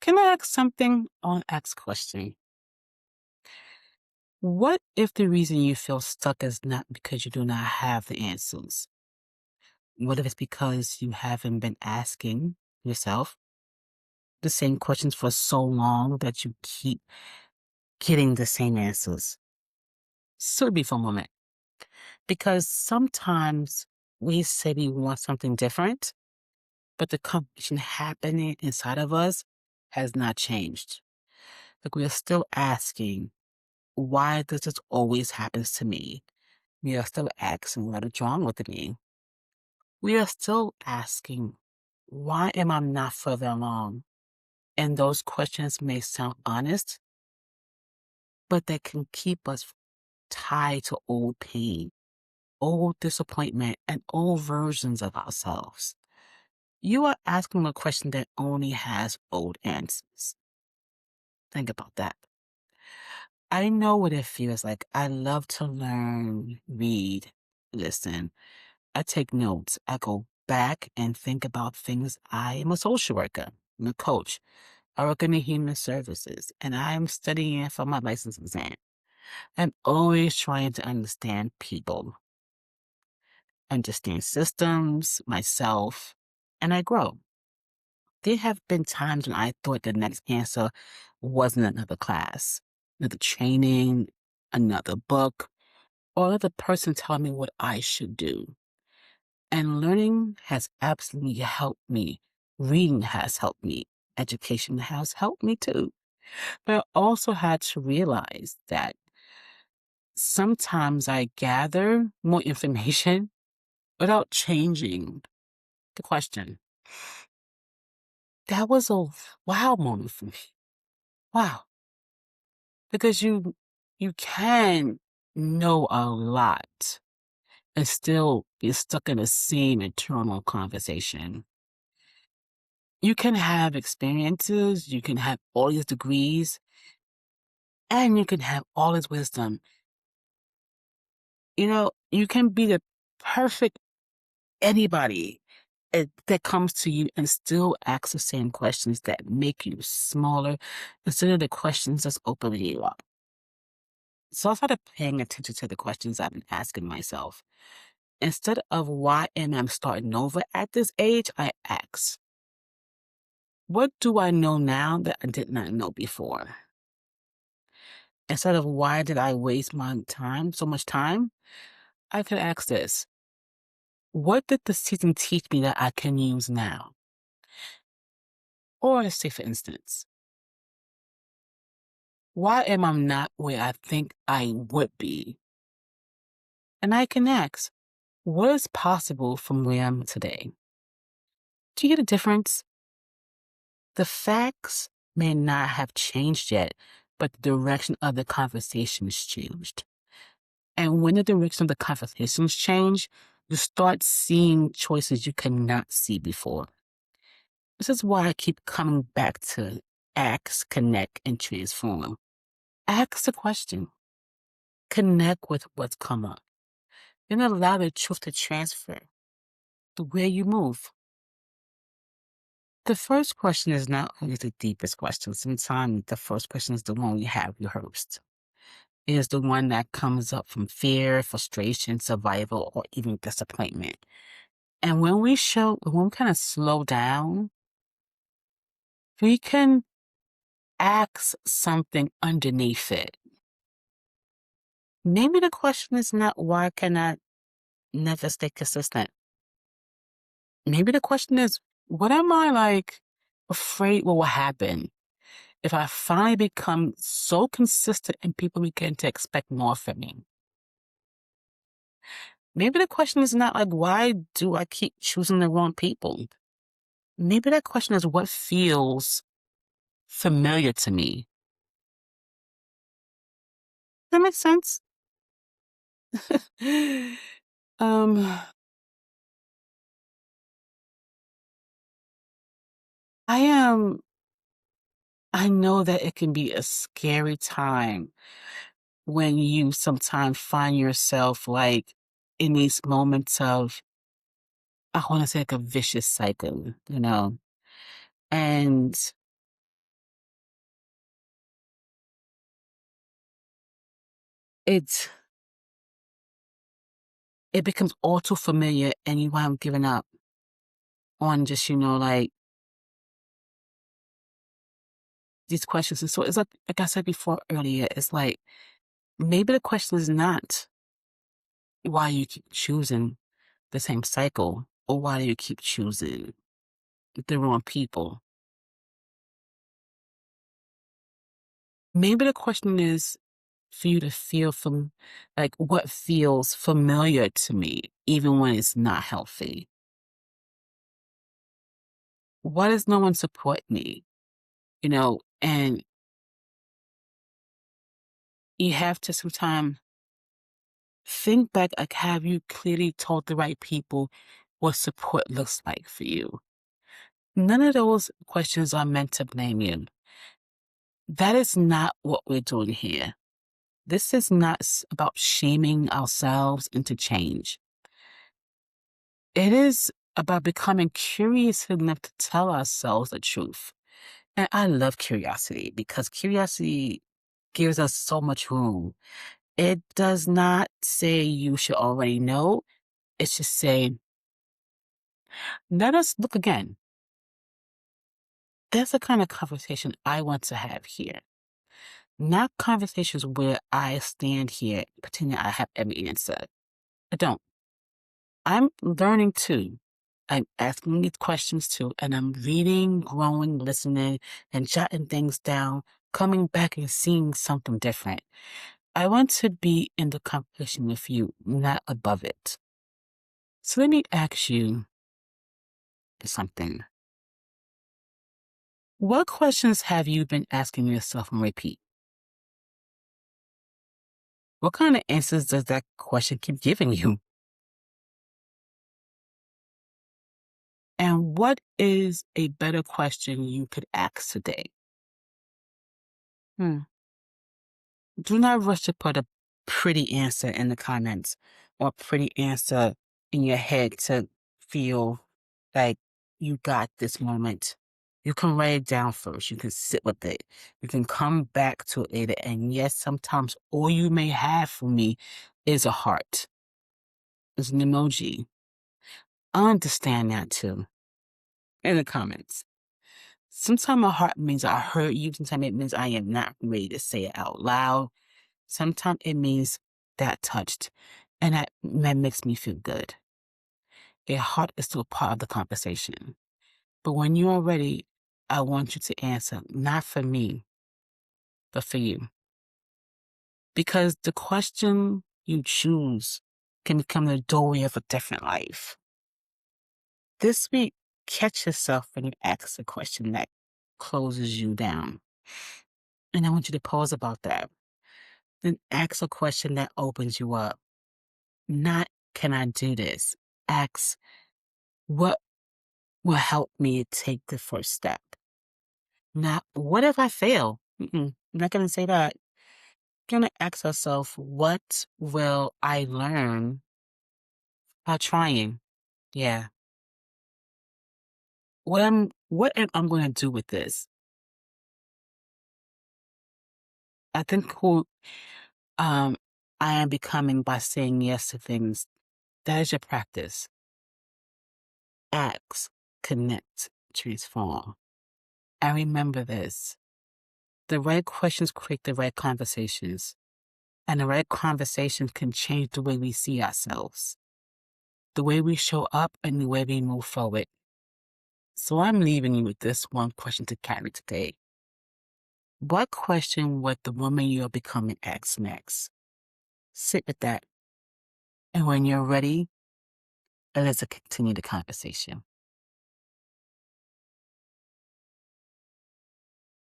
Can I ask something? I want to ask a question. What if the reason you feel stuck is not because you do not have the answers? What if it's because you haven't been asking yourself the same questions for so long that you keep getting the same answers? So be for a moment. Because sometimes we say we want something different, but the conversation happening inside of us has not changed. Like we're still asking, why does this always happens to me? We are still asking what is wrong with me. We are still asking, why am I not further along? And those questions may sound honest, but they can keep us tied to old pain, old disappointment, and old versions of ourselves. You are asking a question that only has old answers. Think about that. I know what it feels like. I love to learn, read, listen. I take notes. I go back and think about things. I am a social worker. I'm a coach. I work in the human services and I am studying for my license exam. I'm always trying to understand people, understand systems, myself, and I grow. There have been times when I thought the next answer wasn't another class, another training, another book, or another person telling me what I should do. And learning has absolutely helped me. Reading has helped me. Education has helped me too. But I also had to realize that sometimes I gather more information without changing the question. That was a wow moment for me. Wow. Because you can know a lot and still be stuck in the same internal conversation. You can have experiences, you can have all these degrees, and you can have all this wisdom. You can be the perfect anybody that comes to you and still ask the same questions that make you smaller instead of the questions that's opening you up. So I started paying attention to the questions I've been asking myself. Instead of why am I starting over at this age, I ask, what do I know now that I did not know before? Instead of why did I waste my time, so much time, I could ask this. What did the season teach me that I can use now? Or let's say, for instance, why am I not where I think I would be? And I can ask, what is possible from where I'm today? Do you get a difference? The facts may not have changed yet, but the direction of the conversation has changed. And when the direction of the conversations change, you start seeing choices you cannot see before. This is why I keep coming back to ask, connect, and transform. Ask the question. Connect with what's come up. Then allow the truth to transfer to where you move. The first question is not always the deepest question. Sometimes the first question is the one we have rehearsed. It is the one that comes up from fear, frustration, survival, or even disappointment. And when we kind of slow down, we can ask something underneath it. Maybe the question is not why can I never stay consistent? Maybe the question is, what am I afraid what will happen if I finally become so consistent and people begin to expect more from me? Maybe the question is not why do I keep choosing the wrong people? Maybe that question is what feels familiar to me. Does that make sense? um, I am, I know that it can be a scary time when you sometimes find yourself in these moments of, I want to say a vicious cycle, and it becomes all too familiar and you wind up giving up on just, like these questions. And so it's like I said before earlier, it's like maybe the question is not why you keep choosing the same cycle or why do you keep choosing the wrong people. Maybe the question is for you to feel from like what feels familiar to me, even when it's not healthy. Why does no one support me? And you have to sometimes think back, like, have you clearly told the right people what support looks like for you? None of those questions are meant to blame you. That is not what we're doing here. This is not about shaming ourselves into change. It is about becoming curious enough to tell ourselves the truth. And I love curiosity because curiosity gives us so much room. It does not say you should already know. It's just saying, let us look again. That's the kind of conversation I want to have here. Not conversations where I stand here pretending I have every answer. I don't. I'm learning too. I'm asking these questions too, and I'm reading, growing, listening, and jotting things down, coming back and seeing something different. I want to be in the conversation with you, not above it. So let me ask you something. What questions have you been asking yourself on repeat? What kind of answers does that question keep giving you? And what is a better question you could ask today? Hmm. Do not rush to put a pretty answer in the comments or a pretty answer in your head to feel like you got this moment. You can write it down first. You can sit with it. You can come back to it later. And yes, sometimes all you may have for me is a heart, is an emoji. I understand that too in the comments. Sometimes a heart means I heard you. Sometimes it means I am not ready to say it out loud. Sometimes it means that touched, and that makes me feel good. A heart is still part of the conversation. But when you are ready, I want you to answer, not for me, but for you. Because the question you choose can become the doorway of a different life. This week, catch yourself when you ask a question that closes you down. And I want you to pause about that. Then ask a question that opens you up. Not, can I do this? Ask, what will help me take the first step? Not, what if I fail? I'm not going to say that. Going to ask ourselves, what will I learn by trying? Yeah. What am I going to do with this? I think who I am becoming by saying yes to things, that is your practice. Ask, connect, transform. And remember this. The right questions create the right conversations. And the right conversations can change the way we see ourselves, the way we show up, and the way we move forward. So I'm leaving you with this one question to carry today. What question would the woman you're becoming ask next? Sit with that. And when you're ready, let's continue the conversation.